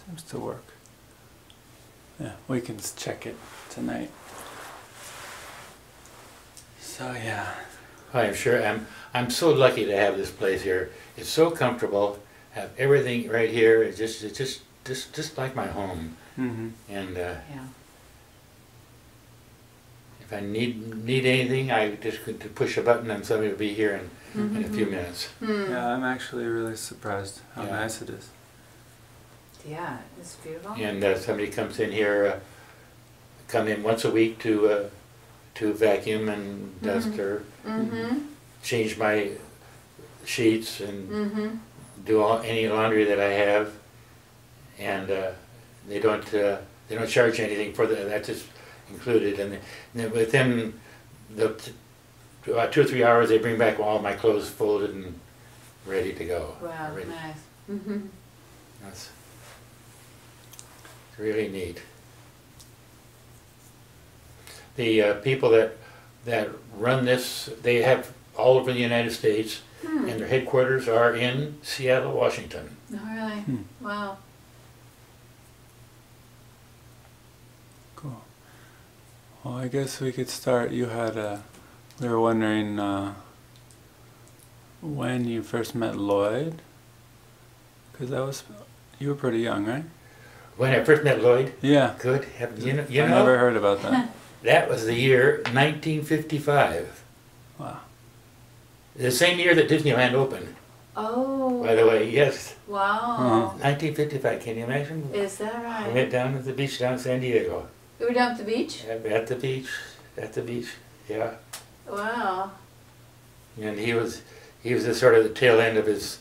Seems to work. Yeah, we can check it tonight. So yeah. I'm sure. I'm so lucky to have this place here. It's so comfortable. Have everything right here. It's just like my home. Mm-hmm. And Yeah. if I need anything, I just could push a button and somebody will be here in a few minutes. Yeah, I'm actually really surprised how Yeah. nice it is. Yeah, it's beautiful. And somebody comes in here, come in once a week to vacuum and dust or change my sheets and do any laundry that I have, and they don't charge anything for that. That's just included, and then within about 2 or 3 hours they bring back all my clothes folded and ready to go. Wow, Ready. nice. That's really neat. The people that run this, they have all over the United States, and their headquarters are in Seattle, Washington. Oh, really? Wow. Cool. Well, I guess we could start. You had we were wondering when you first met Lloyd, because you were pretty young, right? When I first met Lloyd, Yeah. good heavens, you I know, never heard about that. that was the year 1955. Wow. The same year that Disneyland opened, Oh. by the way, yes. Wow. 1955, can you imagine? Is that We right? went down to the beach down in San Diego. You were down at the beach? At the beach, yeah. Wow. And he was the sort of the tail end of his,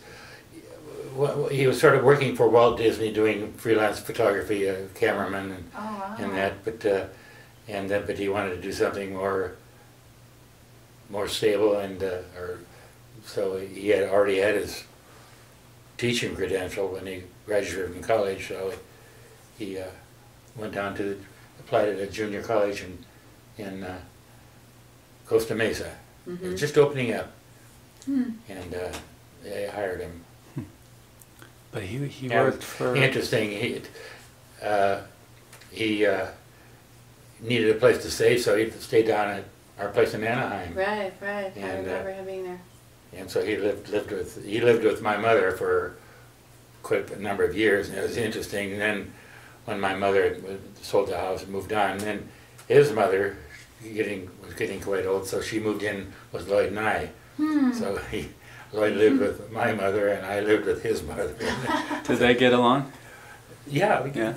he was sort of working for Walt Disney doing freelance photography, a cameraman and, Oh, wow. and that, but he wanted to do something more stable and, so he had already had his teaching credential when he graduated from college, so he went down to, applied at a junior college in Costa Mesa. It was just opening up, and they hired him. But he Yeah, worked for. Interesting. He needed a place to stay, so he stayed down at our place in Anaheim. Right, right. I And, remember him being there. And so he lived with my mother for quite a number of years, and it was interesting. And then when my mother sold the house and moved on, then his mother was getting quite old, so she moved in with Lloyd and I. So Lloyd lived with my mother, and I lived with his mother. Did they get along? Yeah, Yeah.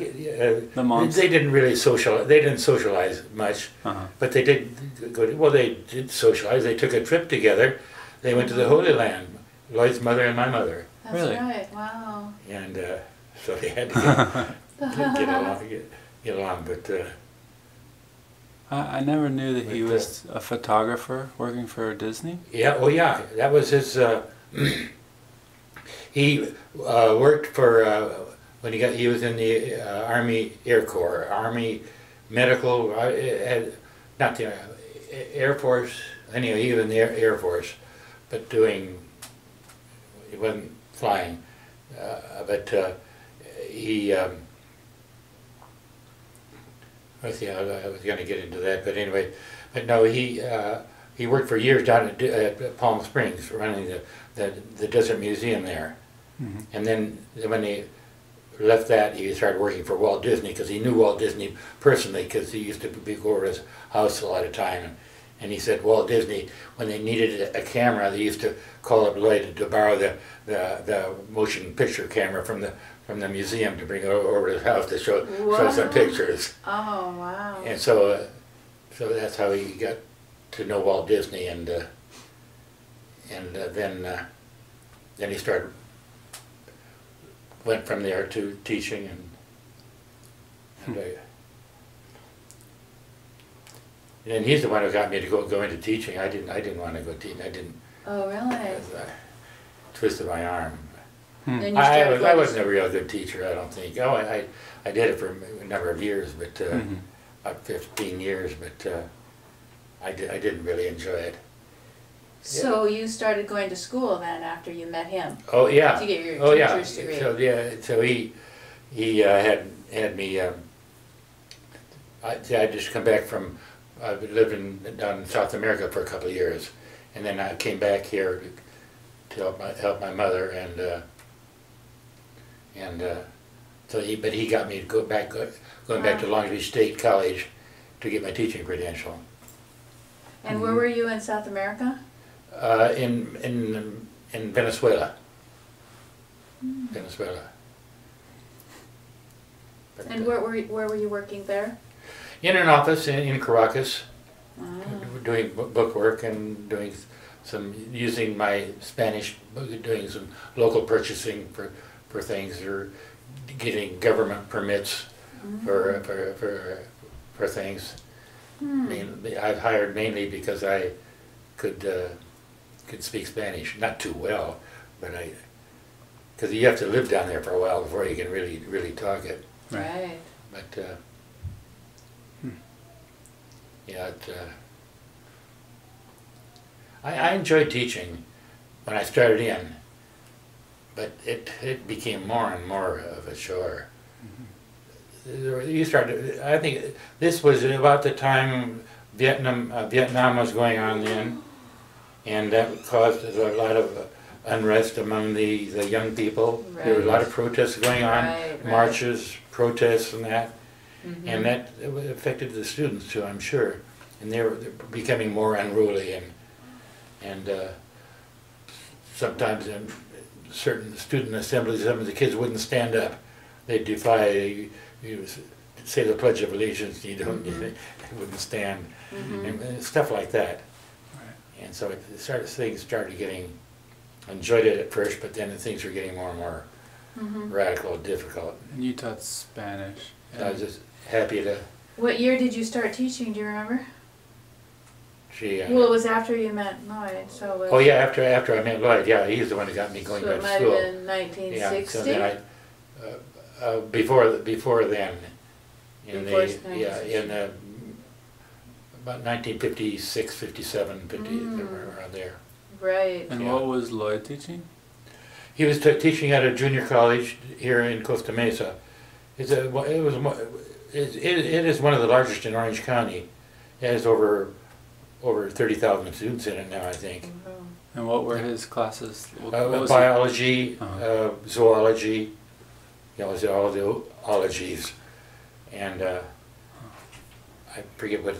The moms? They didn't really socialize. They didn't socialize much, but they did go. Well, they did socialize. They took a trip together. They went to the Holy Land. Lloyd's mother and my mother, That's Really? right. Wow. and so they had to get along. But I never knew that he But, was a photographer working for Disney. yeah, oh yeah, that was his. He worked for when he was in the Army Air Corps, Army Medical, not the Air Force. Anyway, he was in the Air Force, but he wasn't flying, but he. I was going to get into that, but anyway, but no, he worked for years down at Palm Springs, running the Desert Museum there, and then when he left that, he started working for Walt Disney because he knew Walt Disney personally because he used to go over his house a lot of time, and he said Walt Disney, when they needed a camera, they used to call up Lloyd to borrow the motion picture camera from the museum to bring it over to his house to show some pictures. Oh, wow. And so that's how he got to know Walt Disney, and then he went from there to teaching, and he's the one who got me to go into teaching. I didn't want to go teaching. I didn't. Oh, really? I twisted my arm. Then you I started going wasn't a real good teacher, I don't think. Oh, I did it for a number of years, but about 15 years, but I didn't really enjoy it. So you started going to school then after you met him? Oh yeah. To get your Oh yeah. teacher's degree. So yeah. So he he had me. I just come back from. I've lived down in South America for a couple of years, and then I came back here to help my mother, and so he got me to going back to Long Beach State College to get my teaching credential. And where were you in South America? In Venezuela. Venezuela. But, And where were you working there? in an office in Caracas, Ah. doing book work and doing using my Spanish, doing some local purchasing for things, or getting government permits for things. I've hired mainly because I could speak Spanish, not too well, but because you have to live down there for a while before you can really talk it. Right. But yeah, I enjoyed teaching when I started in, but it became more and more of a chore. You started. I think this was about the time Vietnam was going on then, and that caused a lot of unrest among the young people. Right. There were a lot of protests going on, Right. marches, protests, and that. And that affected the students too, I'm sure, and they're becoming more unruly, and sometimes in certain student assemblies, some of the kids wouldn't stand up. They'd defy you say the Pledge of Allegiance. You don't, they wouldn't stand, and stuff like that. Right. And so things started getting. I enjoyed it at first, but then things were getting more and more radical, difficult. And you taught Spanish. I was just happy to. What year did you start teaching? Do you remember? She. Well, it was after you met Lloyd, so it was, Oh yeah, after I met Lloyd, yeah, he's the one who got me going so back it to might school. have been 1960. Yeah, so then before then, in Before about 1956, 57, 50, around there. Right. And Yeah. what was Lloyd teaching? He was teaching at a junior college here in Costa Mesa. It is one of the largest in Orange County. It has over 30,000 students in it now, I think. And what were his classes? What was Biology, Uh-huh. zoology, all the ologies, and I forget what.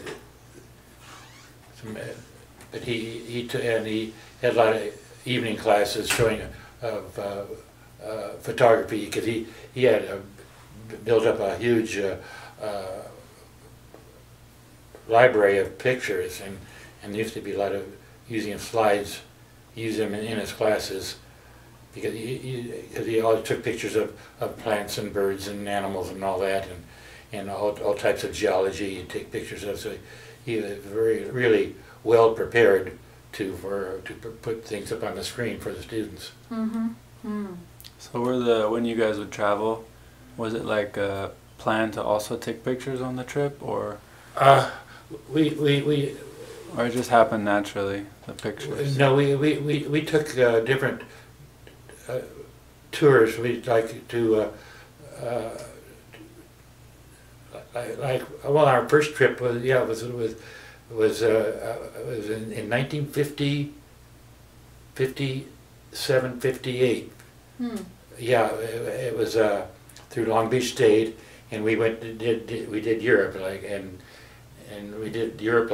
But he had a lot of evening classes showing of photography, because he had built up a huge library of pictures, and there used to be a lot of using of slides. He used them in his classes, because he always took pictures of plants and birds and animals and all that, and all types of geology he'd take pictures of. So he was really well prepared to put things up on the screen for the students. So when you guys would travel, was it like a plan to also take pictures on the trip, or Or it just happened naturally, the pictures? No, we took different tours. We'd like to our first trip was in 1950, 57, 58. Yeah, it was through Long Beach State, and we did Europe, and we did Europe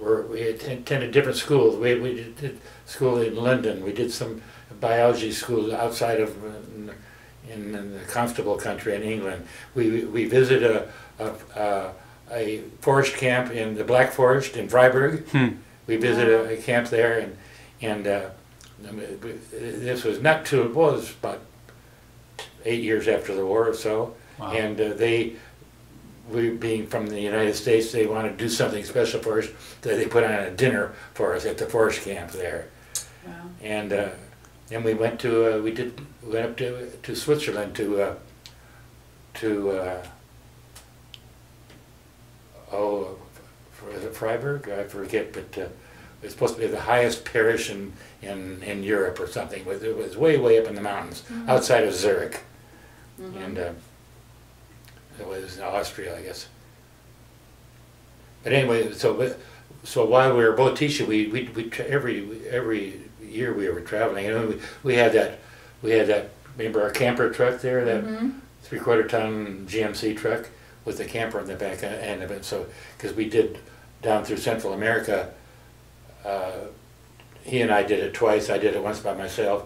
we attended different schools. We did school in London. We did some biology school outside of in the Constable country in England. We visited a forest camp in the Black Forest in Freiburg. We visited a camp there, and this was not too. Well, it was about 8 years after the war or so, Wow. and we being from the United States, they wanted to do something special for us. So they put on a dinner for us at the forest camp there, Wow. and then we went to went up to Switzerland to was it Freiburg? I forget, but it was supposed to be the highest parish in Europe or something. It was way up in the mountains outside of Zurich. and it was in Austria, I guess. But anyway, so while we were both teaching, every year we were traveling, and we had that remember our camper truck there, that 3/4 ton GMC truck with the camper in the back end of it. So because we did down through Central America, he and I did it twice. I did it once by myself.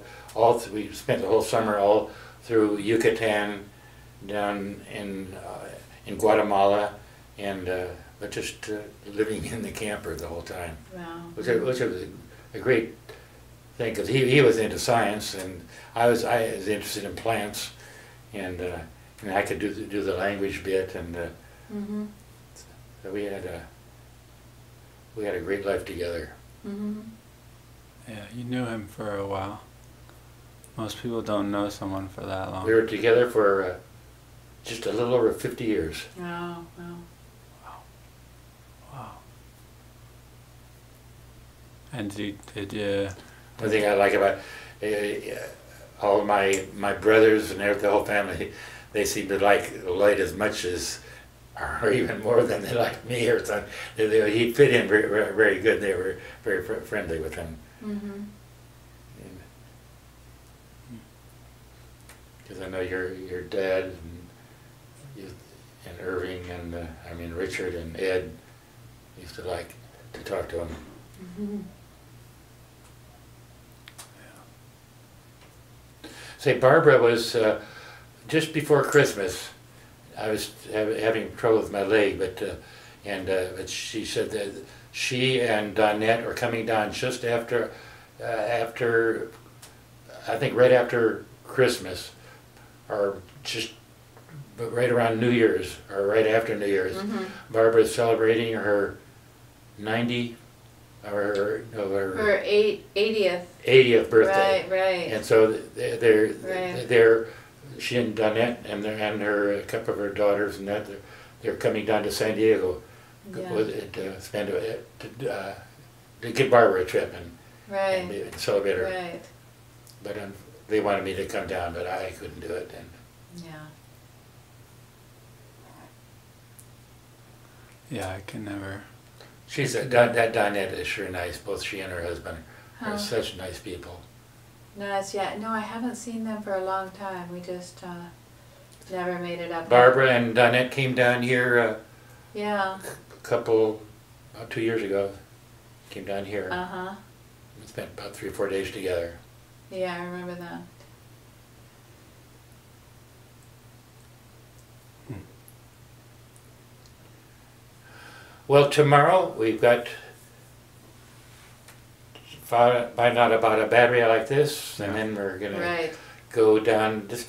We spent the whole summer all through Yucatan, down in Guatemala, and but just living in the camper the whole time. Wow. Which was a great thing, because he was into science, and I was interested in plants, and I could do the language bit, and so we had a great life together. Yeah, you knew him for a while. Most people don't know someone for that long. We were together for just a little over 50 years. Wow, wow. Wow. And did you? One thing I like about all my brothers and the whole family, they seem to like Lloyd as much as, or even more than they like me or something. He fit in very, very good. They were very friendly with him. Because I know your dad and Irving and Richard and Ed used to like to talk to him. Say, Barbara was just before Christmas. I was having trouble with my leg, but she said that she and Donette are coming down just after I think right after Christmas, or just right around New Year's, or right after New Year's. Barbara's celebrating her 90 or Her 80th. 80th birthday. Right, right. And so they're she and Donette and her a couple of her daughters and that they're coming down to San Diego to spend to give Barbara a trip and celebrate her. Right. But they wanted me to come down, but I couldn't do it. And Yeah. Yeah, I can never. she's that Donette is sure nice. Both she and her husband are Huh. such nice people. Nice, yeah. No, I haven't seen them for a long time. We just never made it up. Barbara and Donette came down here Yeah. about 2 years ago. Came down here. Uh-huh. We spent about 3 or 4 days together. Yeah, I remember that. Well, tomorrow we've got find out about a battery like this, and then we're gonna Right. go down this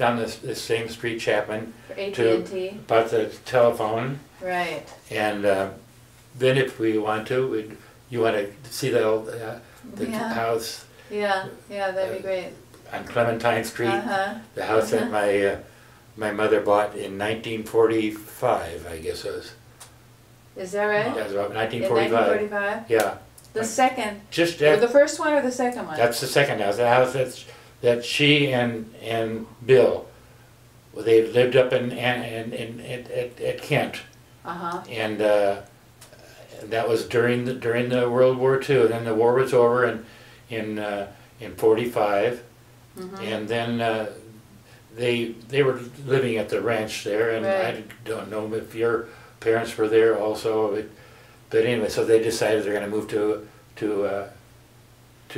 same street, Chapman, For AT&T. about the telephone, Right. and then if we want to, you want to see the Yeah. house Yeah, yeah, that'd be great. on Clementine Street, Uh-huh. the house that my mother bought in 1945, I guess it was. Is that right? That was about In 1945. 1945? Yeah, The second. just Or at, the first one or the second one? that's the second house. The house that she and Bill, well, they lived up in at Kent, Uh-huh. and that was during the World War II. And then the war was over in 45, and then they were living at the ranch there, and I Right. don't know if your parents were there also, but anyway, so they decided they're going to move to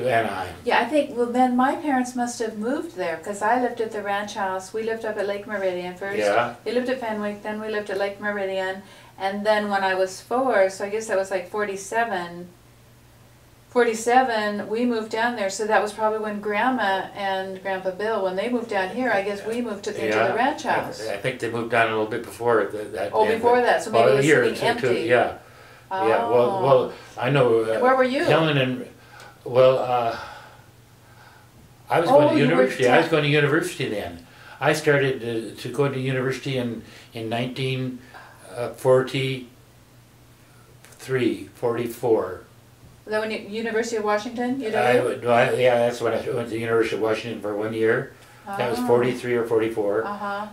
Anaheim. Yeah, I think, well, then my parents must have moved there, because I lived at the ranch house. We lived up at Lake Meridian first. Yeah. They lived at Fenwick, then we lived at Lake Meridian. And then when I was 4, so I guess that was like 47, we moved down there. So that was probably when Grandma and Grandpa Bill, when they moved down here, I guess we moved into the ranch house. I think they moved down a little bit before that. Oh, before that, so maybe it was a year sitting or two, empty. yeah. Yeah, well, I know. And where were you? Helen and, I was going to you were university. I was going to university then. I started to go to university in 1943, 44. Then when University of Washington, UW? Yeah, that's when I went to the University of Washington for 1 year. That was Oh. 43 or 44. Uh-huh,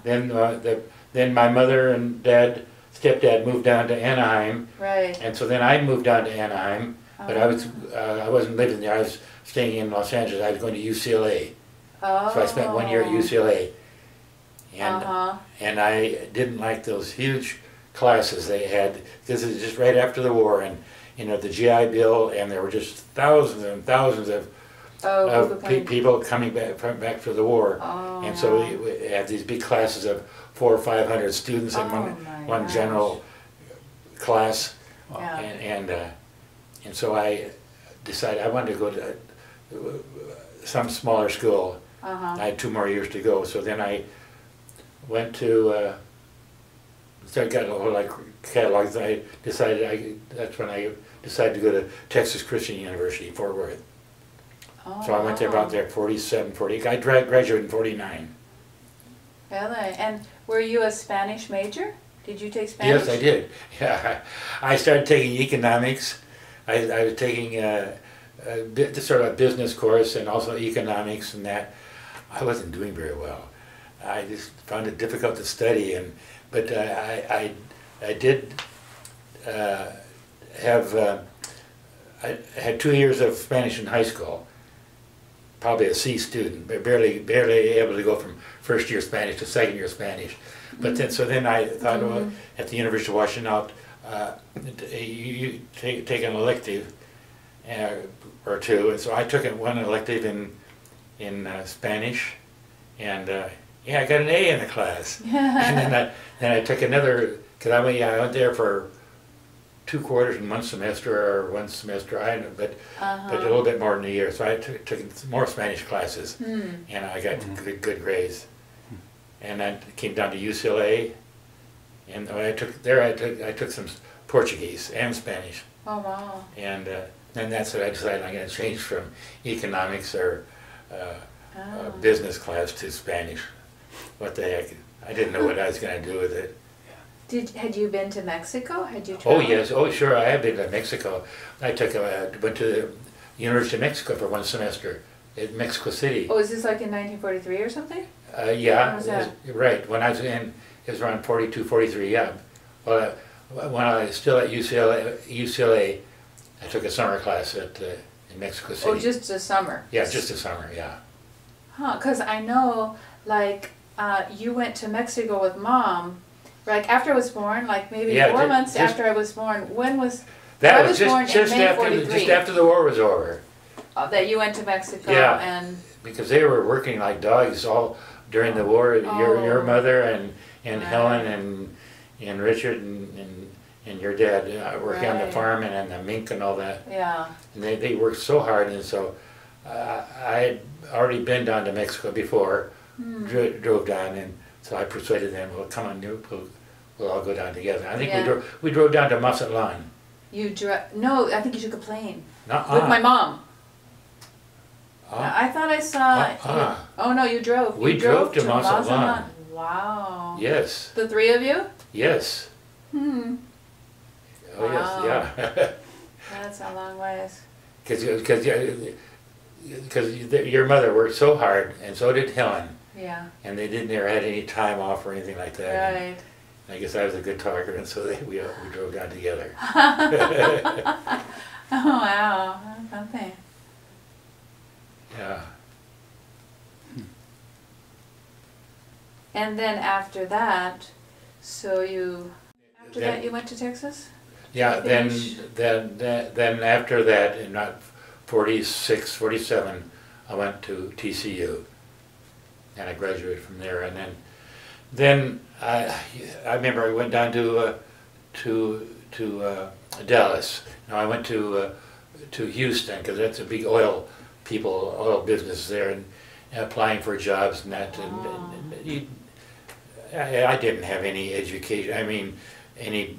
Then my mother and stepdad moved down to Anaheim, right. and so then I moved down to Anaheim. But I wasn't living there. I was staying in Los Angeles. I was going to UCLA, Oh. so I spent 1 year at UCLA, and Uh-huh, and I didn't like those huge classes they had. This is just right after the war, and you know the GI Bill, and there were just thousands and thousands of people coming back from the war. Oh. And so we had these big classes of 400 or 500 students in Oh one my general class, Yeah. and so I decided I wanted to go to some smaller school. Uh-huh. I had 2 more years to go, so then I went to. So I got a whole like catalogs. And that's when I decided to go to Texas Christian University, Fort Worth. Oh, So I went there about there 47, 48. I graduated in 49. Really? And were you a Spanish major? Did you take Spanish? Yes, I did. Yeah, I started taking economics. I was taking sort of a business course and also economics and that. I wasn't doing very well. I just found it difficult to study, but I did have I had 2 years of Spanish in high school. Probably a C student, but barely able to go from first year Spanish to second year Spanish. But then I thought, well, at the University of Washington, you take an elective or two, and so I took one elective in Spanish, and yeah, I got an A in the class. And then I took another, because I went there for 2 quarters in one semester or one semester, I don't know, but a little bit more than a year. So I took more Spanish classes, and I got good grades. And I came down to UCLA, and I took some Portuguese and Spanish. Oh, wow. And then that's what I decided I'm going to change from economics or business class to Spanish. What the heck? I didn't know what I was going to do with it. Had you been to Mexico? Had you Oh traveled? yes, oh sure, I have been to Mexico. I went to the University of Mexico for 1 semester in Mexico City. Oh, is this like in 1943 or something? Yeah, When was that? right. When I was it was around 42, 43, yeah. Well, when I was still at UCLA, I took a summer class in Mexico City. Oh, just a summer? Yeah, just a summer, yeah. Huh, because I know, like, you went to Mexico with Mom, like, after I was born, like, maybe Yeah, 4 months just- after I was born. When was... That I was born just in May after 43. the war was over. That you went to Mexico Yeah. and... Because they were working like dogs all during the war. Your Oh. mother and Right. Helen and Richard and your dad working on the Right. farm and the mink and all that. Yeah. And they worked so hard, and so I had already been down to Mexico before, drove down, and so I persuaded them, well, come on, we'll all go down together. I think Yeah. we drove down to Mazatlan. You No, I think you took a plane. Nuh-uh. With my mom. Uh, I thought I saw... Uh-uh. Oh, no, you drove. We You drove to Mazatlan. Wow. Yes, The 3 of you? yes. Hmm. Oh, Wow. yes, yeah. That's a long ways. Because your mother worked so hard, and so did Helen, Yeah. and they didn't ever had any time off or anything like that. And Right. I guess I was a good talker, and so we drove down together. Oh, wow. Okay. Yeah. And then after that, so you... After Then- that, you went to Texas? Yeah. Finish. Then after that, in not 46, 47, I went to TCU, and I graduated from there. And then I remember I went down to Dallas. Now I went to Houston because that's a big oil business there, and applying for jobs and that. I didn't have any education. I mean, any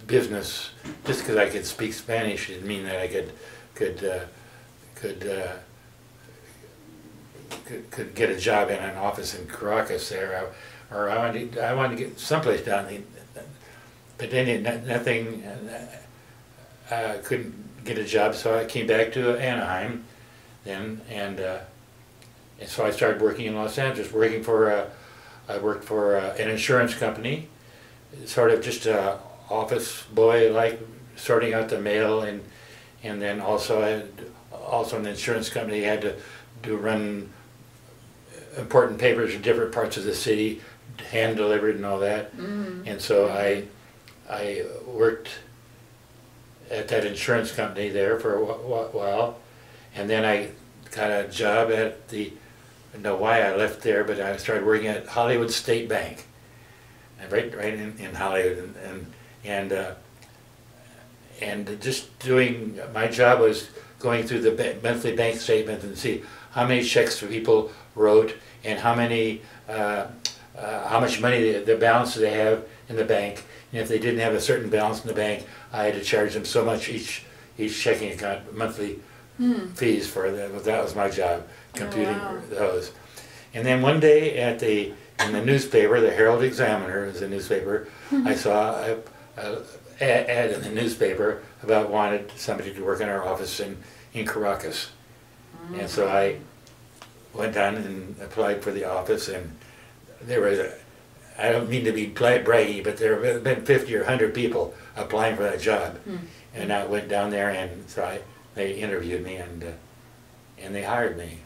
business. Just because I could speak Spanish didn't mean that I could get a job in an office in Caracas there, or I wanted to get someplace down there. But then nothing. Couldn't get a job, so I came back to Anaheim then, and And so I started working in Los Angeles, I worked for an insurance company, sort of just a office boy, like sorting out the mail, and then also in the insurance company had to run important papers in different parts of the city, hand delivered and all that. And so I worked at that insurance company there for a while, and then I got a job at I don't know why I left there, but I started working at Hollywood State Bank, and right in Hollywood, and just doing, my job was going through the monthly bank statement and see how many checks people wrote and how much money the balance they have in the bank. And if they didn't have a certain balance in the bank, I had to charge them so much each checking account, monthly fees for that. That was my job, computing those. And then one day in the newspaper, the Herald Examiner is a newspaper, I saw a ad in the newspaper about wanted somebody to work in our office in Caracas. And so I went down and applied for the office, and there was I don't mean to be braggy, but there have been 50 or 100 people applying for that job. And I went down there, and so they interviewed me, and they hired me.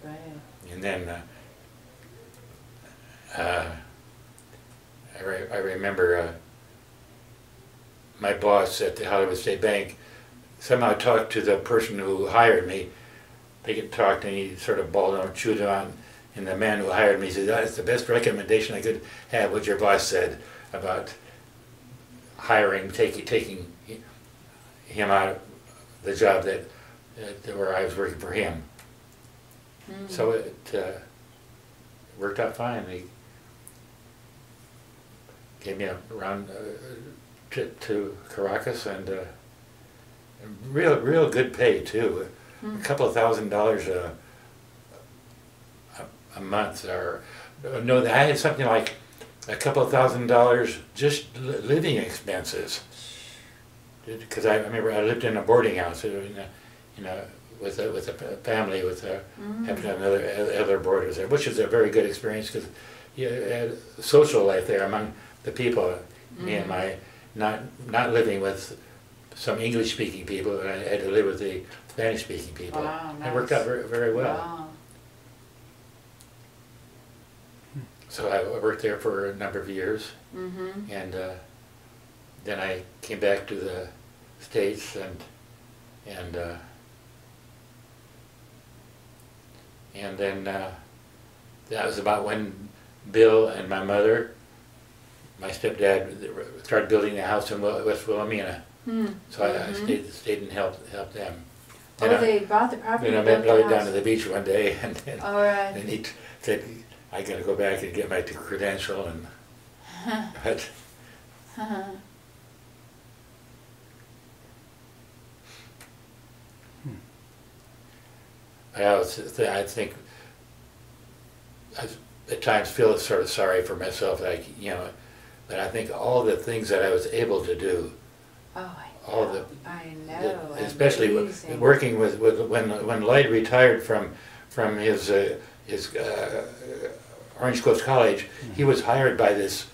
Right. And then I remember my boss at the Hollywood State Bank somehow talked to the person who hired me. They could talk, and he sort of bawled on, chewed on. And the man who hired me said, "That's the best recommendation I could have, what your boss said about hiring, taking him out of the job where I was working for him." So it worked out fine. They gave me a round trip to Caracas, and real good pay too. A couple of $1,000s a month, or no, I had something like a couple of $1,000s just living expenses. Because I remember I lived in a boarding house, with a family, having to have other boarders there, which is a very good experience because you had social life there among the people. Me and my not living with some English-speaking people, and I had to live with the Spanish-speaking people. Wow, nice. It worked out very, very well. Wow. So I worked there for a number of years, and then I came back to the States, and then that was about when Bill and my mother, my stepdad, started building a house in West Wilhelmina. So I stayed and helped them. They bought the property. Then I met Lloyd down to the beach one day, and Right. he said, "I got to go back and get my credential," and but I think I at times feel sort of sorry for myself, like, but I think all the things that I was able to do, I know. especially Amazing. working with when Lloyd retired from his Orange Coast College, he was hired by this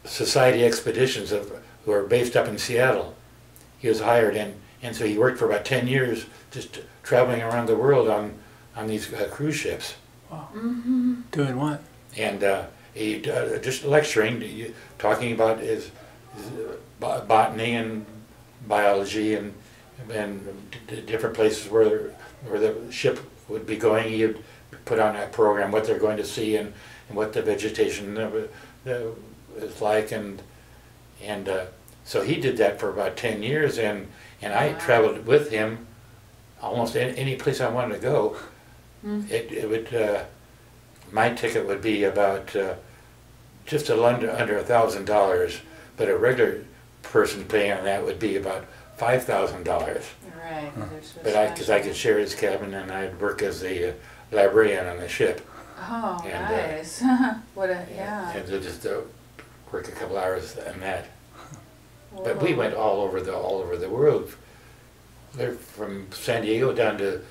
Society Expeditions who are based up in Seattle. He was hired, and so he worked for about 10 years just traveling around the world on these cruise ships. Wow. Doing what? And he just lecturing, talking about his botany and biology and different places where the ship would be going. He would put on a program what they're going to see and what the vegetation is like, and so he did that for about 10 years, and I traveled with him almost any place I wanted to go. It would my ticket would be about just under $1,000, but a regular person paying on that would be about $5,000. Right. But because I could share his cabin, and I'd work as the librarian on the ship. Oh, And, nice. What a, yeah. And to just work a couple hours on that. But we went all over the world. They're from San Diego down to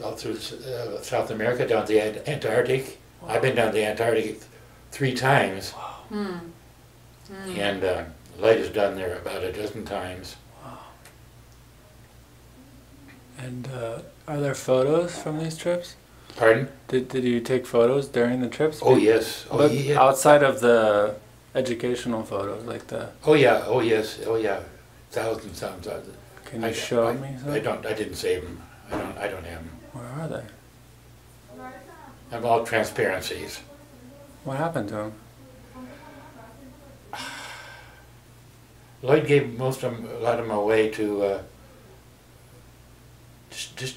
all through South America, down to the Antarctic. Wow. I've been down to the Antarctic 3 times, Hmm. and Lloyd has done there about a dozen times. Wow. And are there photos from these trips? Pardon? Did you take photos during the trips? Oh yes. Oh, But yeah. outside of the educational photos, like the, Oh yeah. Oh yes. Oh yeah. Thousands. can you show me some? I don't. I didn't save them. I don't have them. Where are they? I'm all transparencies. What happened to them? Lloyd gave most of them, a lot of them away to just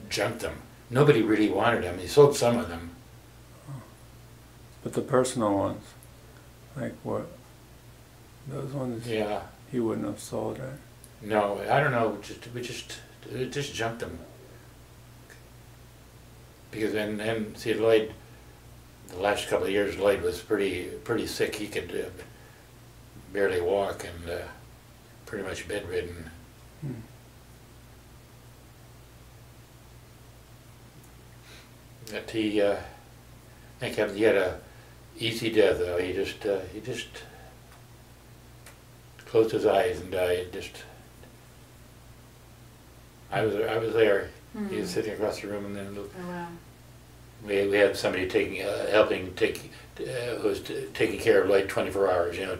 junk them. Nobody really wanted them. He sold some of them. But the personal ones, like what? Those ones Yeah. he wouldn't have sold, right? No, I don't know. We just junked them. Because and see Lloyd, the last couple of years Lloyd was pretty sick. He could barely walk and pretty much bedridden. Hmm. But he, I think he had a easy death though. He just closed his eyes and died. I was there. Hmm. He was sitting across the room, and then Oh, wow. we had somebody helping take, who was taking care of Lloyd 24 hours. You know,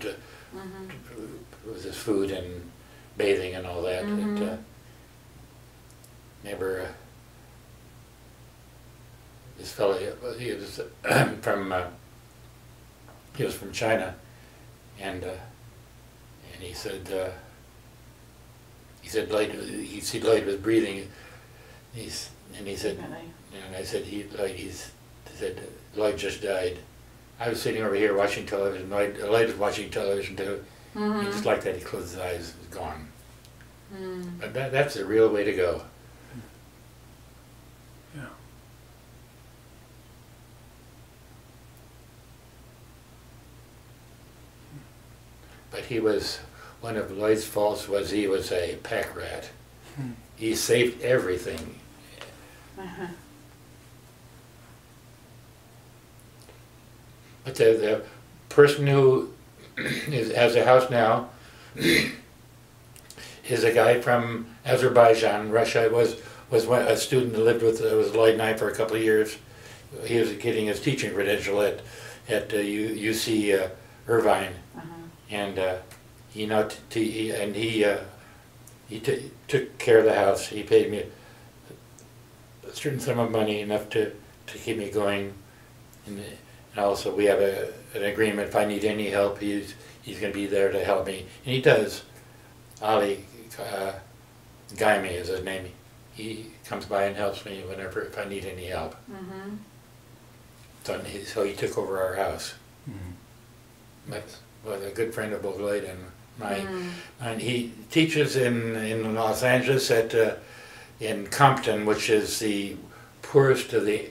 with his food and bathing and all that. Mhm. It, never. This fellow, he was he was from China, and he said Lloyd was breathing. He said, Really? and I said he said Lloyd just died. I was sitting over here watching television. Lloyd was watching television too. And just like that, he closed his eyes. It was gone. Mm. But that's the real way to go. Yeah. But he was, one of Lloyd's faults was he was a pack rat. Hmm. He saved everything. Uh-huh. But the person who has a house now is a guy from Azerbaijan, Russia. Was a student that lived with Lloyd and I for a couple of years. He was getting his teaching credential at UC Irvine, Uh-huh. and he took care of the house. He paid me a certain sum of money, enough to keep me going, and also we have an agreement. If I need any help, he's going to be there to help me, and he does. Ali Gaimi is his name. He comes by and helps me if I need any help. Mm-hmm. So he took over our house. Mhm. But was a good friend of both Lloyd and mine. Mm. And he teaches in Los Angeles in Compton, which is the poorest of the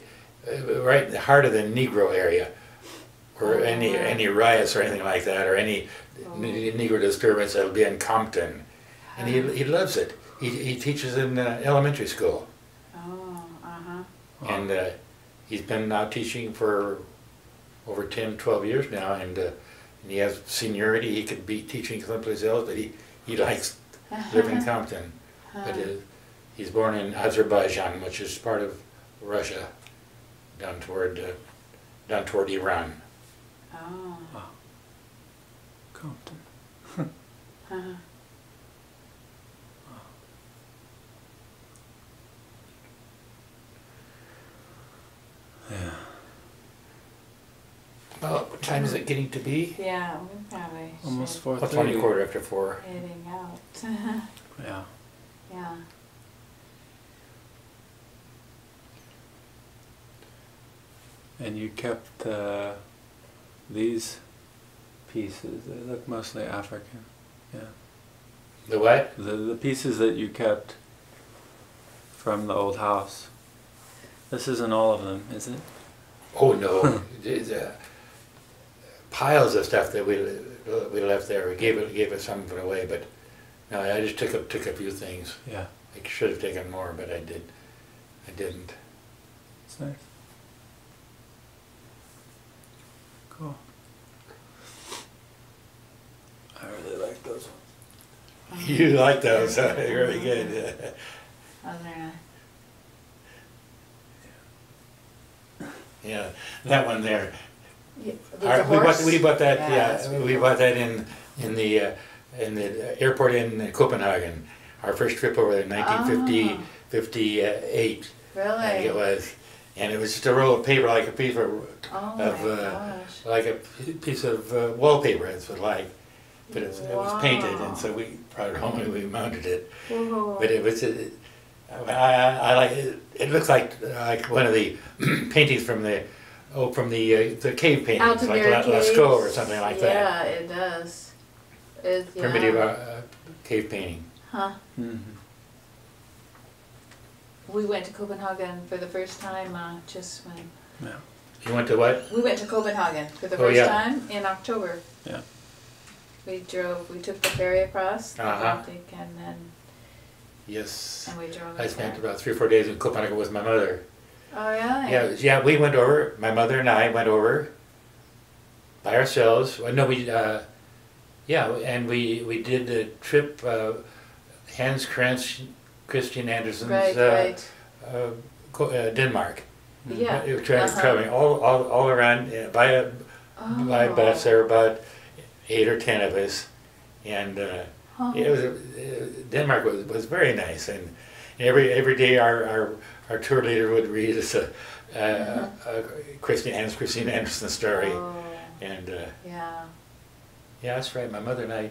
right in the heart of the Negro area, where Oh, any riots or anything like that, or any Negro disturbance, that'll be in Compton, and he loves it. He teaches in elementary school, Oh, uh-huh. and he's been now teaching for over 10, 12 years now, and he has seniority. He could be teaching someplace else, but he likes living in Compton. But he's born in Azerbaijan, which is part of Russia, down toward Iran. Oh. Compton. Uh-huh. Yeah. Well, what time is it getting to be? Yeah, we probably Almost should 4:30. Well, 20 quarter after 4. heading out. Yeah. Yeah. And you kept these pieces. They look mostly African. Yeah. The what? The pieces that you kept from the old house. This isn't all of them, is it? Oh no, there's piles of stuff that we left there. We gave it some of it away, but no, I just took a few things. Yeah. I should have taken more, but I did. I didn't. It's nice. Cool. I really like those ones. You like those, huh? Very good. Oh, they're nice. Yeah, that one there. Yeah, We bought that. Yeah, Yeah, that's really we cool. bought that in the airport in Copenhagen. Our first trip over there, in 1950, 58, I think Really? it was, and it was just a roll of paper, like a piece of Oh of, my gosh. like a piece of wallpaper. It's like, but it was painted, Wow. and so we brought it home and we mounted it. Whoa. But it was, I like it. It looks like one of the paintings from the cave paintings, like Altamira Lascaux or Caves. something like that. Yeah, it does. It's, yeah. Primitive cave painting. Huh. Mm-hmm. We went to Copenhagen for the first time just when... Yeah. You went to what? We went to Copenhagen for the Oh, first yeah. time in October. Yeah. We took the ferry across the Uh-huh. Baltic Yes. and we drove I up spent there. about 3 or 4 days in Copenhagen with my mother. Oh, really? Yeah, we went over. My mother and I went over by ourselves. Well, no, and we did the trip. Hans Christian Andersen's Right. Denmark. Yeah. We were Uh-huh. traveling all around by Oh. bus. There were about 8 or 10 of us, and Oh. it was Denmark was very nice. And every day our tour leader would read us a Hans Christian Andersen story, Oh. and Yeah. yeah, that's right. My mother and I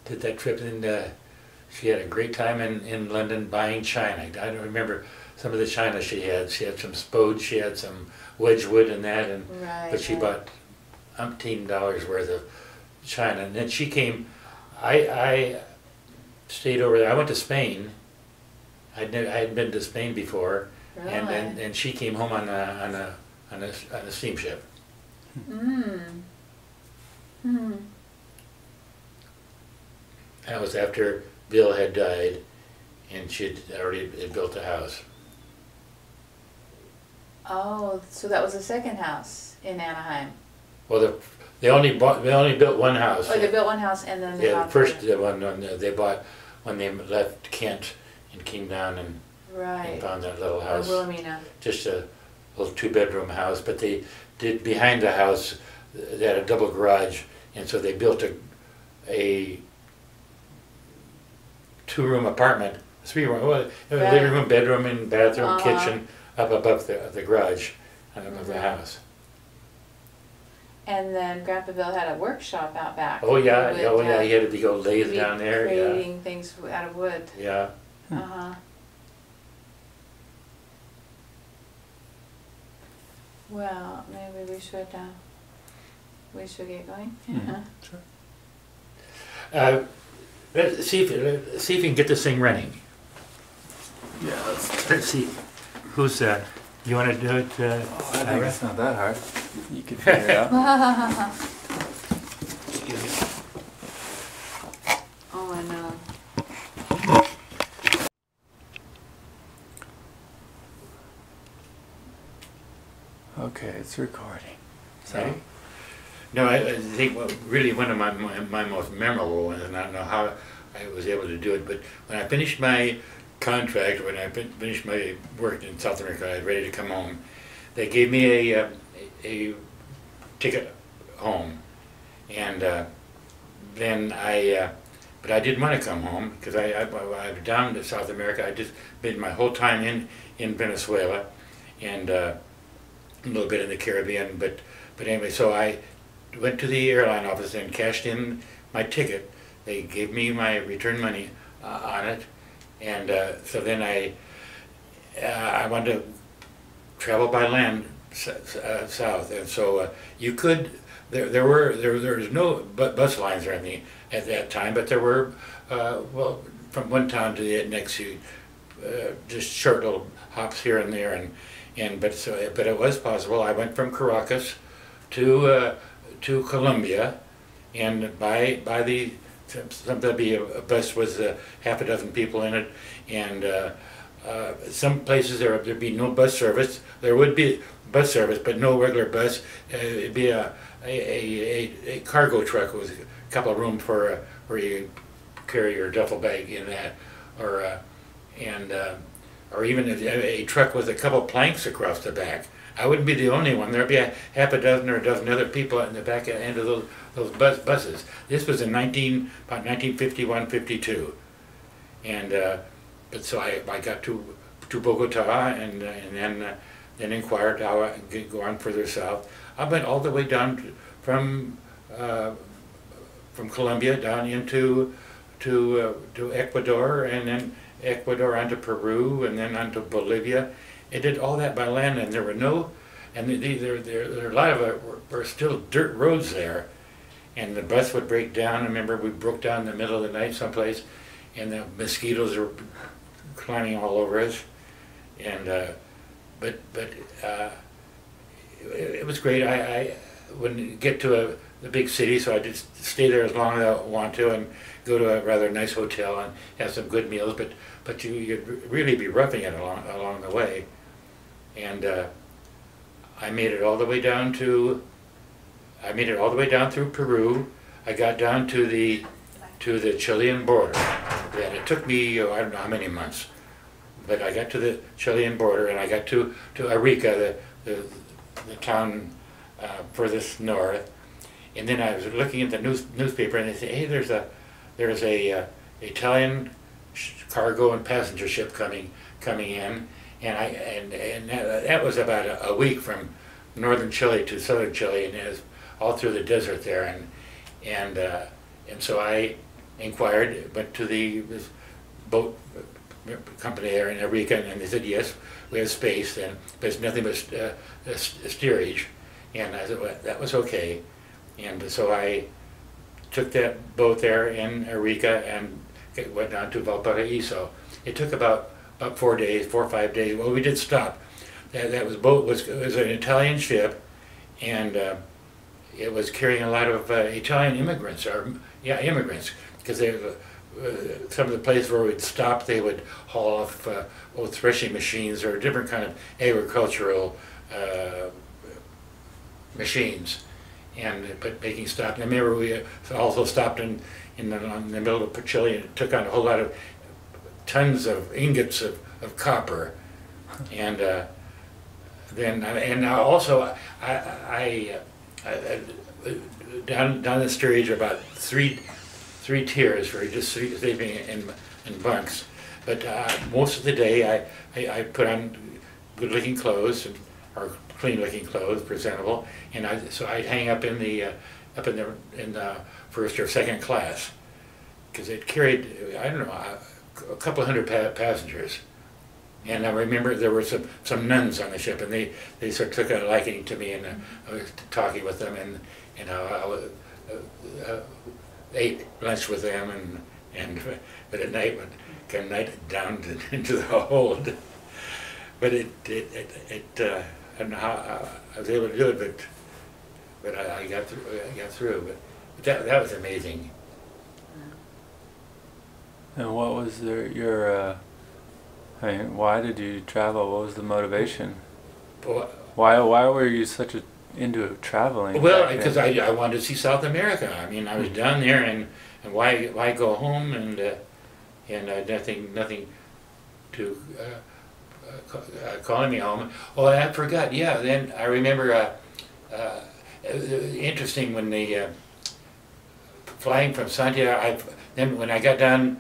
did that trip, and she had a great time in London buying china. I don't remember some of the china she had. She had some Spode, she had some Wedgwood and that, Right. but she right. bought $umpteen worth of china. And then she came. I stayed over there. I went to Spain. I had been to Spain before, Really? and she came home on a steamship. Mm. Hmm. That was after Bill had died, and she had already had built a house. Oh, so that was the second house in Anaheim. Well, they only built one house. Oh, they built one house and then they Yeah, bought the first one they bought when they left Kent and came down and right. found that little Oh, house, Wilhelmina. just a little 2-bedroom house. But they did behind the house. They had a double garage, and so they built a 2-room apartment, 3-room, well, Right. living room, bedroom, and bathroom, Uh-huh. kitchen, up above the garage of the Mhm. house. And then Grandpa Bill had a workshop out back. Oh yeah, He would, oh yeah, uh, he had to go lathe be down there. creating things out of wood. Yeah, Hmm. Uh-huh. Well, maybe we should get going. Mhm. Sure. yeah. Let's see if you can get this thing running. Yeah, Let's see, who's you want to do it? I think Ira? it's not that hard. You can figure it out. Excuse me. Oh, I know. Okay, it's recording. So, Okay. No, I think really one of my most memorable ones, and I don't know how I was able to do it, but when I finished my contract, when I finished my work in South America, I was ready to come home, they gave me a ticket home, and then but I didn't want to come home because I was down to South America. I just been my whole time in Venezuela, and a little bit in the Caribbean, but anyway, so I went to the airline office and cashed in my ticket. They gave me my return money on it, and so then I wanted to travel by land south, and so you could. There was no bus lines or anything at that time, but there were well, from one town to the next, just short little hops here and there, but it was possible. I went from Caracas to Colombia, and by the a bus with half a dozen people in it, and some places there'd be no bus service. There would be bus service, but no regular bus. It'd be a cargo truck with a couple of rooms for where you carry your duffel bag in that, or or even a truck with a couple of planks across the back. I wouldn't be the only one. There'd be a half a dozen or a dozen other people in the back end of those buses. This was in about 1951, 52, and but so I got to Bogota and then inquired how I could go on further south. I went all the way down from Colombia down into to Ecuador, and then Ecuador onto Peru, and then onto Bolivia. It did all that by land, and there were no, and there a lot of it were still dirt roads there, and the bus would break down. I remember we broke down in the middle of the night someplace, and the mosquitoes were climbing all over us, and it was great. I wouldn't get to the big city, so I just stay there as long as I want to, and go to a rather nice hotel and have some good meals. But you'd really be roughing it along the way. And I made it all the way down through Peru. I got down to the Chilean border, and it took me, I don't know how many months, but I got to the Chilean border, and I got to Arica, the town furthest north. And then I was looking at the newspaper, and they said, hey, there's a Italian cargo and passenger ship coming in, and that was about a week from northern Chile to southern Chile, and it was all through the desert there, and so I inquired, went to this boat company there in Arica, and they said yes, we have space, but it's nothing but steerage, and I said, well, that was okay, and so I took that boat there in Arica and went down to Valparaiso. It took about 4 or 5 days. Well, we did stop. That was an Italian ship, and it was carrying a lot of Italian immigrants, immigrants, because they some of the places where we'd stop, they would haul off old threshing machines or different kind of agricultural machines, but making stops. And I remember we also stopped in the middle of Chile and took on a whole lot of tons of ingots of copper, and also I down the steerage are about three tiers for just sleeping in bunks, but most of the day I put on good-looking clothes or clean-looking clothes, presentable, and so I'd hang up in the first or second class, because it carried, I don't know, a couple hundred passengers. And I remember there were some nuns on the ship, and they sort of took a liking to me, and I was talking with them, and I ate lunch with them, but at night would come down into the hold. But I don't know how I was able to do it, but I got through. But that was amazing. And what was your I mean, why did you travel? What was the motivation? Why were you into traveling? Well, because I wanted to see South America. I mean, I was down there, and why go home and nothing to calling me home. Oh, I forgot. Yeah, then I remember. Interesting when flying from Santiago. Then when I got down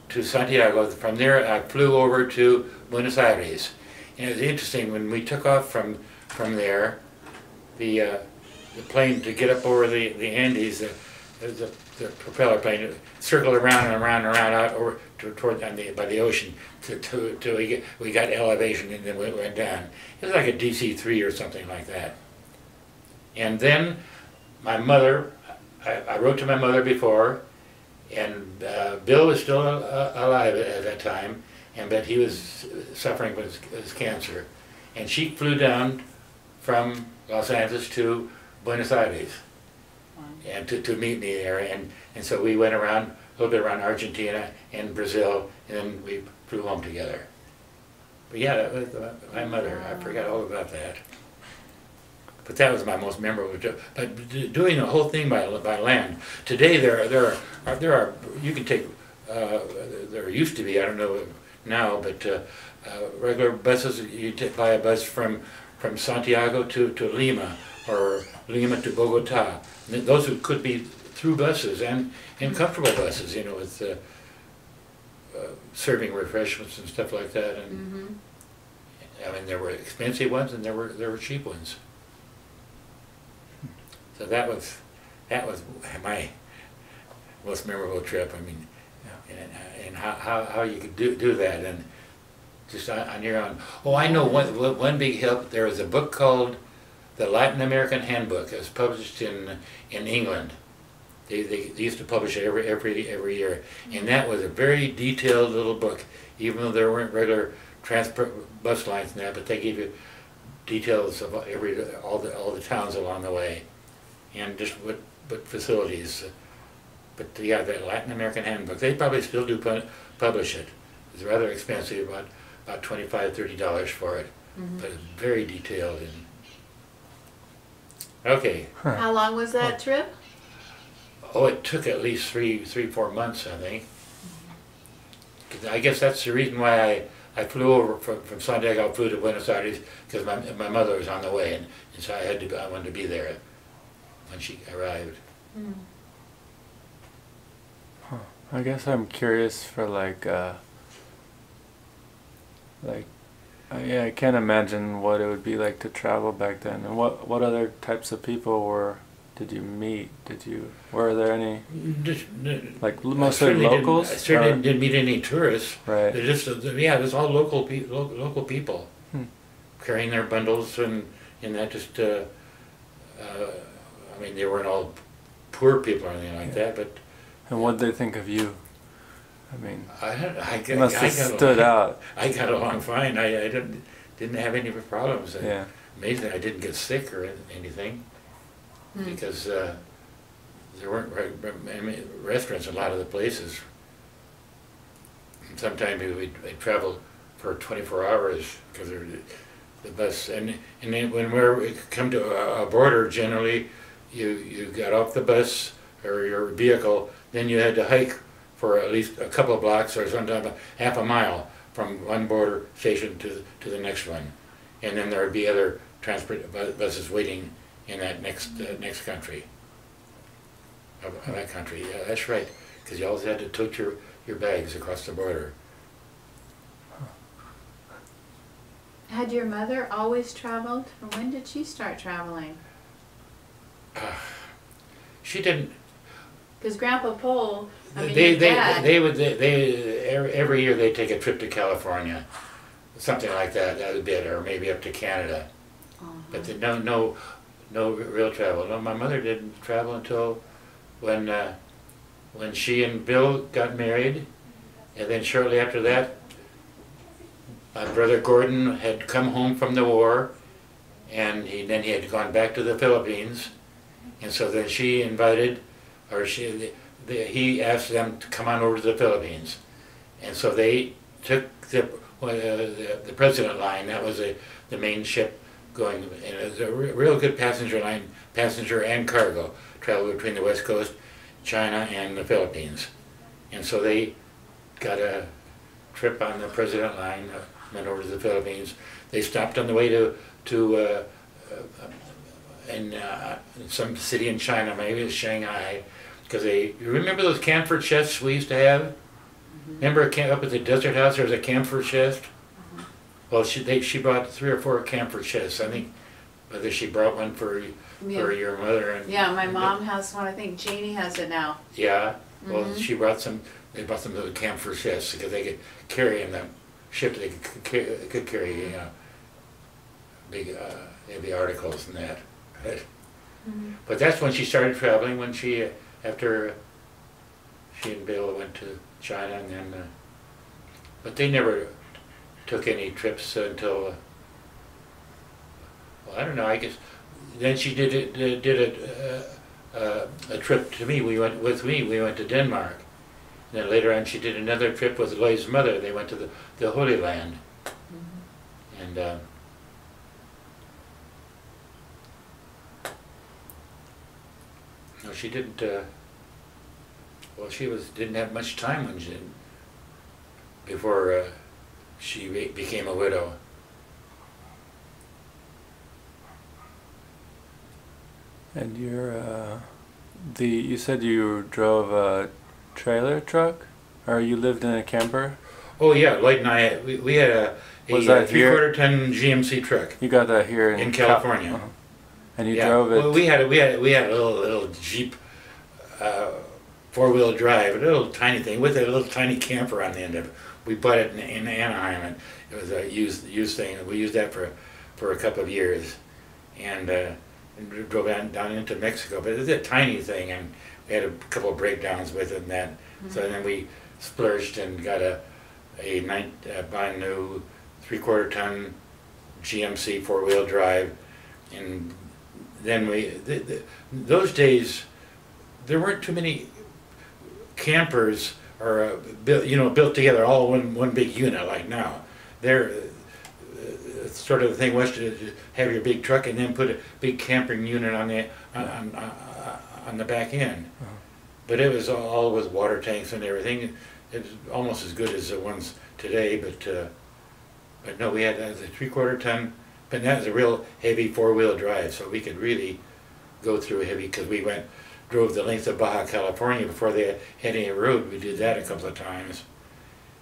to Santiago, from there I flew over to Buenos Aires, and it was interesting when we took off from there. The plane, to get up over the Andes, the propeller plane circled around and around and around out over toward by the ocean till we got elevation, and then we went down. It was like a DC-3 or something like that. And then my mother, I wrote to my mother before, and Bill was still alive at that time, but he was suffering with his cancer, and she flew down from Los Angeles to Buenos Aires, and to meet me there, and so we went around a little bit around Argentina and Brazil, and then we flew home together. But yeah, that was my mother. I forgot all about that. But that was my most memorable trip. But doing the whole thing by land. Today there are you can take there used to be, I don't know now, but regular buses. You buy a bus from Santiago to Lima, or Lima to Bogota. And those could be through buses and comfortable buses, you know, with serving refreshments and stuff like that. And I mean, there were expensive ones and there were cheap ones. So that was my most memorable trip. I mean, and how you could do that, and just on your own. Oh, I know one big help. There was a book called The Latin American Handbook. It was published in England. They used to publish it every year, and that was a very detailed little book. Even though there weren't regular transport bus lines and that, but they gave you details of all the towns along the way, and just what facilities. But yeah, the Latin American Handbook, they probably still do publish it. It's rather expensive, about $25–30 for it, but it's very detailed. Okay. How long was that trip? Oh, it took at least 4 months, I think. I guess that's the reason why I flew over from Santiago. I flew to Buenos Aires because my mother was on the way, and so I wanted to be there when she arrived. Huh. I guess I'm curious for yeah, I can't imagine what it would be like to travel back then. And what other types of people did you meet? Were there any, like mostly locals? I certainly didn't meet any tourists. Right. They're just, yeah, it was all local people carrying their bundles and that just, I mean, they weren't all poor people or anything like that, but. And what did they think of you? I mean, I must have stood out. I got along fine. I didn't have any problems. Yeah. Amazing, I didn't get sick or anything, because there weren't restaurants in a lot of the places. Sometimes we'd travel for 24 hours because the bus, and then when we come to a border, generally you got off the bus or your vehicle, then you had to hike for at least a couple of blocks or sometimes half a mile from one border station to the next one, and then there would be other transport buses waiting in that next country. Of that country, yeah, that's right, because you always had to tote your bags across the border. Had your mother always traveled, or when did she start traveling? She didn't. Because Grandpa Pole, I mean, they would every year they'd take a trip to California, something like that. That would be it, or maybe up to Canada. But no real travel. No, my mother didn't travel until when she and Bill got married, and then shortly after that, my brother Gordon had come home from the war, and then he had gone back to the Philippines, and so then she invited. Or he asked them to come on over to the Philippines, and so they took the President line. That was the main ship going, and it was a real good passenger line, passenger and cargo travel between the West Coast, China, and the Philippines. And so they got a trip on the President line, went over to the Philippines. They stopped on the way to in some city in China, maybe it's Shanghai, because you remember those camphor chests we used to have? Remember up at the Desert House there was a camphor chest? Well, she brought 3 or 4 camphor chests. I think whether she brought one for your mother. And yeah, my mom has one. I think Jeannie has it now. Yeah, well, they brought some little camphor chests because they could carry in the ship. They could carry, you know, big heavy articles and that. But that's when she started traveling, after she and Bill went to China, and then, but they never took any trips until, well, I don't know, I guess, then she did a trip to me, we went to Denmark. And then later on she did another trip with Lloyd's mother, they went to the Holy Land. And no, she didn't. Well, she didn't have much time when before she became a widow. And you said you drove a trailer truck, or you lived in a camper? Oh yeah, Lloyd and I we had a 3/4 ton GMC truck. You got that here in California. And you drove it. Well, we had a little Jeep, 4-wheel drive, a little tiny thing with a little tiny camper on the end of it. We bought it in Anaheim, and it was a used thing. We used that for a couple of years, and drove down into Mexico. But it was a tiny thing, and we had a couple of breakdowns with it and that. Mm-hmm. So then we splurged and got a brand new 3/4 ton GMC 4-wheel drive, and then those days there weren't too many campers or built together all one big unit like now. There, sort of the thing was to have your big truck and then put a big camping unit on the back end. Uh-huh. But it was all with water tanks and everything. It was almost as good as the ones today, but no, we had the 3/4 ton, but that was a real heavy 4-wheel drive, so we could really go through heavy, because we drove the length of Baja California before they had any road. We did that a couple of times,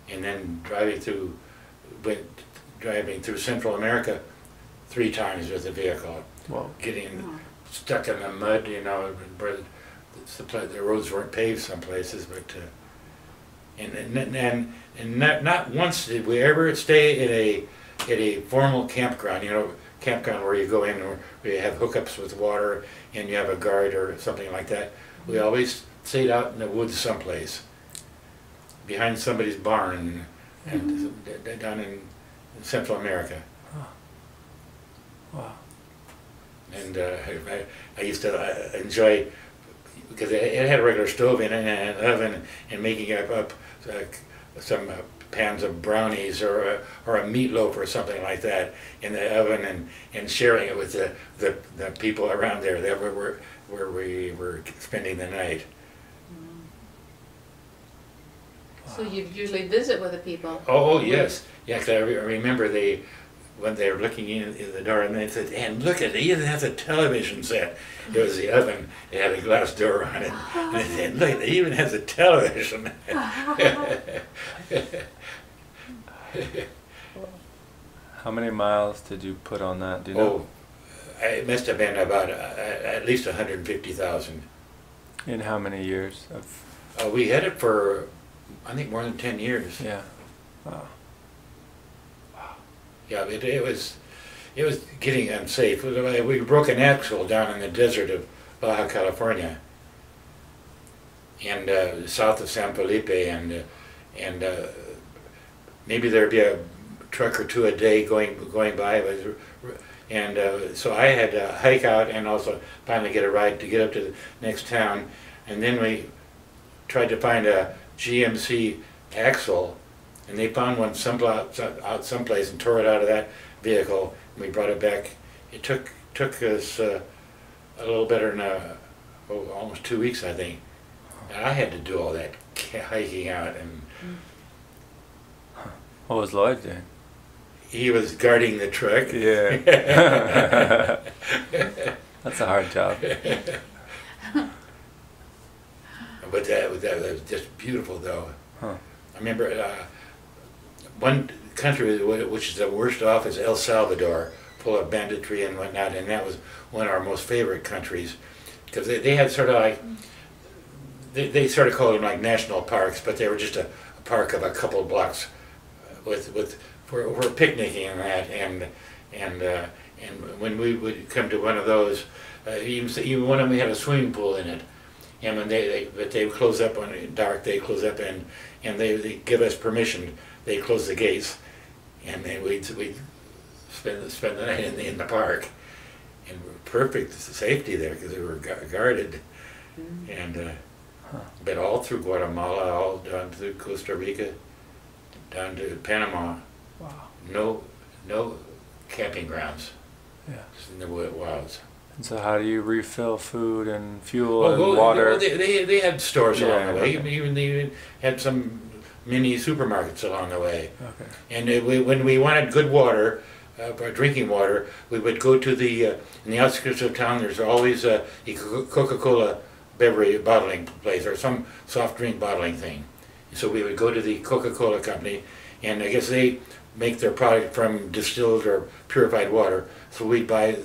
and then driving through Central America 3 times with the vehicle. Wow. Getting stuck in the mud, where the roads weren't paved some places, but and not once did we ever stay at a formal campground. Campground where you go in or where you have hookups with water and you have a guard or something like that. We always stayed out in the woods someplace, behind somebody's barn, and down in Central America. Huh. Wow. And I used to enjoy, because it had a regular stove in it and an oven, and making up some pans of brownies or a meatloaf or something like that in the oven, and sharing it with the people around there that where we were spending the night. So you usually visit with the people? Oh yes, yeah. 'Cause I remember when they were looking in the door, and they said, "And look at it, he even has a television set." It was the oven; it had a glass door on it, and they said, "Look, it even has a television." How many miles did you put on that? Do you know? It must have been about at least 150,000. In how many years? We had it for, I think, more than 10 years. Yeah. Wow. Yeah, it was getting unsafe. We broke an axle down in the desert of Baja California, and south of San Felipe, and maybe there'd be a truck or two a day going by, and so I had to hike out and also finally get a ride to get up to the next town, and then we tried to find a GMC axle, and they found one out someplace and tore it out of that vehicle, and we brought it back. It took us a little better than almost 2 weeks, I think. And I had to do all that hiking out. And what was Lloyd doing? He was guarding the truck. Yeah. That's a hard job. But that was just beautiful, though. Huh. I remember one country which is the worst off is El Salvador, full of banditry and whatnot, and that was one of our most favorite countries, because they had sort of like, they sort of called them like national parks, but they were just a park of a couple of blocks for picnicking and that, and when we would come to one of those, even one of them had a swimming pool in it. And when they close up on it dark, they close up, and they give us permission. They close the gates, and then we'd spend the night in the park, and we're perfect safety there because we were guarded, and but all through Guatemala, all down through Costa Rica, down to Panama. Wow. No camping grounds. Yeah. Just in the wilds. And so how do you refill food and fuel Oh, and water? well, they had stores along the way. Okay. Even they had some mini supermarkets along the way. Okay. And when we wanted good water, for drinking water, we would go to in the outskirts of town. There's always a Coca-Cola beverage bottling place or some soft drink bottling thing. So we would go to the Coca-Cola company, and I guess they make their product from distilled or purified water. So we'd buy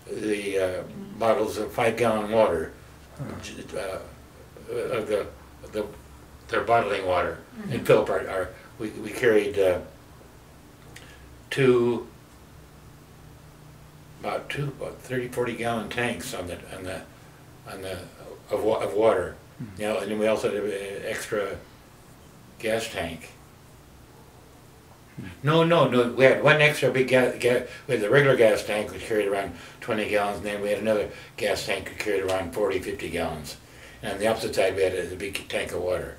the bottles of 5-gallon water of their bottling water, and fill up our we carried about 30-40 gallon tanks of water. You know, and then we also had an extra gas tank. No, we had one extra big gas. We had the regular gas tank, which carried around 20 gallons, and then we had another gas tank that carried around 40-50 gallons. And on the opposite side, we had a big tank of water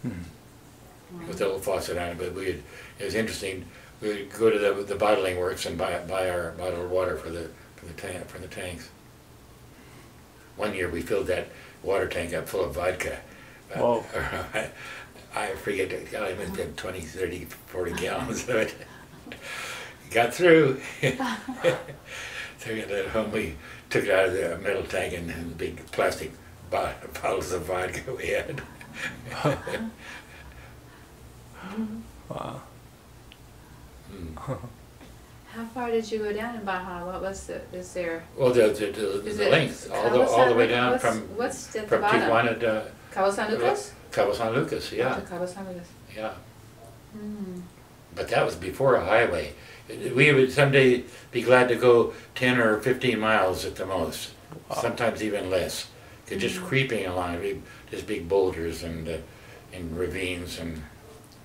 with a little faucet on it. But it was interesting. We would go to the bottling works and buy our bottled water for the tanks. One year, we filled that water tank up full of vodka. Whoa. I forget, I must have 20, 30, 40 gallons of it. Got through. So we got that home. We took it out of the metal tank and the big plastic bottles of vodka we had. Wow. How far did you go down in Baja? What was is there? Well, the length, all the way down what's at the from bottom? Tijuana to Cabo San Lucas? Cabo San Lucas, yeah. To Cabo San Lucas. Yeah. But that was before a highway. We would someday be glad to go 10 or 15 miles at the most, sometimes even less. Just creeping along, just big boulders and ravines and.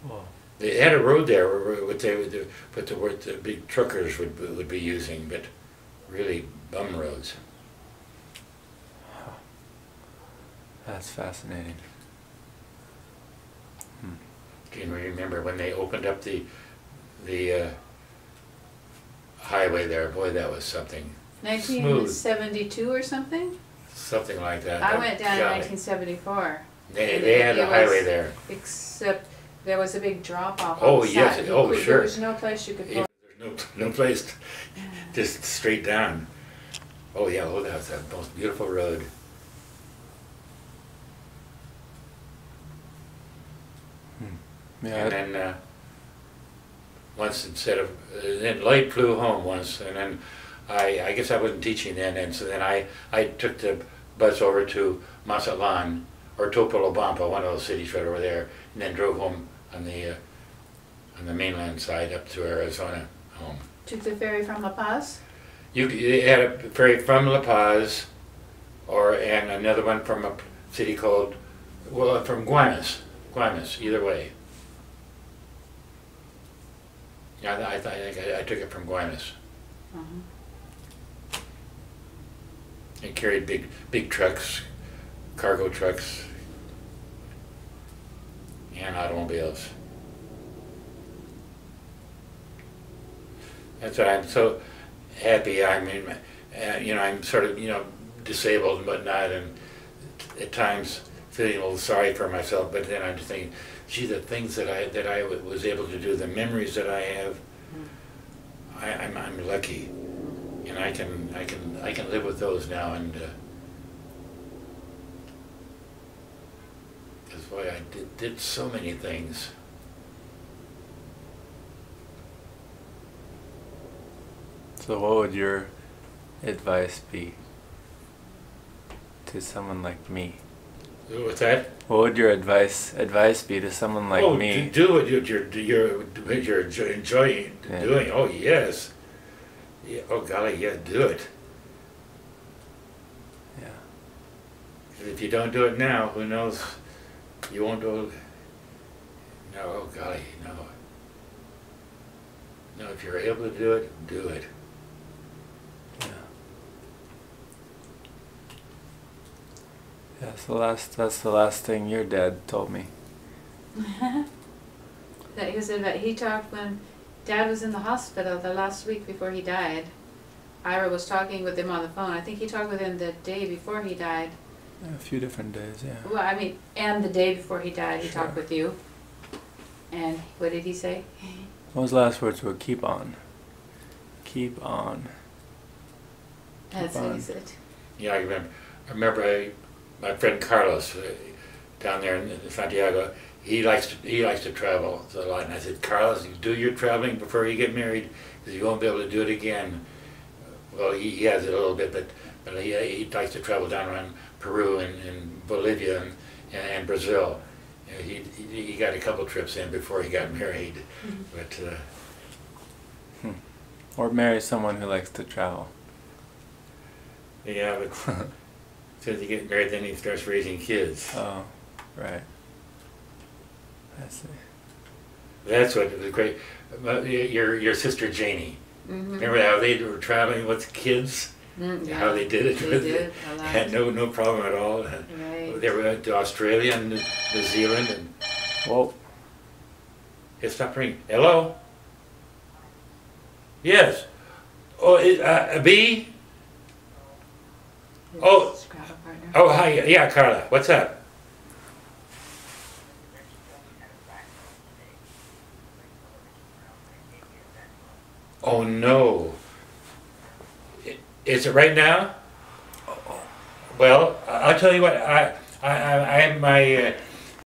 Whoa. They had a road there where the big truckers would be using, but really bum roads. That's fascinating. Can you remember when they opened up the highway there? Boy, that was something. 1972 or something? Something like that. I went down in 1974. They had a highway there. Except there was a big drop off. Oh, on the yes. side. Oh, sure. There was no place you could go. There's no place, just straight down. Oh yeah, that was the most beautiful road. Yeah. And then once then Lloyd flew home once, and then I guess I wasn't teaching then, and so then I took the bus over to Mazatlan or Topolobampo, one of those cities right over there, and then drove home on the mainland side up to Arizona home. Took the ferry from La Paz? You had a ferry from La Paz, and another one from a city called, from Guaymas, either way. Yeah, I took it from Guaymas. It carried big trucks, cargo trucks, and automobiles. That's why I'm so happy. I mean, I'm sort of, disabled and whatnot, and at times feeling a little sorry for myself. But then I'm just thinking, gee, the things that I was able to do, the memories that I have, I'm lucky, and I can live with those now. And that's why I did so many things. So what would your advice be to someone like me? What's that? What would your advice be to someone like me? Do what you're enjoying doing. Oh yes. Yeah, oh golly, yeah, do it. Yeah. If you don't do it now, who knows? You won't do it. No, oh golly, no. No, if you're able to do it, do it. Yeah, so that's the last thing your dad told me. That he talked when Dad was in the hospital the last week before he died. Ira was talking with him on the phone. I think he talked with him the day before he died. A few different days, yeah. Well, I mean, and the day before he died, he Sure. talked with you. And what did he say? Well, his last words were "keep on, keep on." That's what he said. Yeah, I remember my friend Carlos down there in Santiago. He likes to travel a lot, and I said, Carlos, you do your traveling before you get married, because you won't be able to do it again. Well, he has it a little bit, but he likes to travel down around Peru and Bolivia and Brazil. You know, he got a couple trips in before he got married, but. Or marry someone who likes to travel. Yeah, but as soon as you get married, then he starts raising kids. Oh, right. I see. That's what was great. Your sister Janie. Remember how they were traveling with kids? Yeah. How they did it? They did a lot. Had no problem at all. Right. They went to Australia and New Zealand and. Whoa. It stopped ringing. Hello. Yes. Oh, a B. Oh. Scrabble partner. Oh, hi. Yeah, Carla. What's up? Oh no. Is it right now? Well, I'll tell you what. I my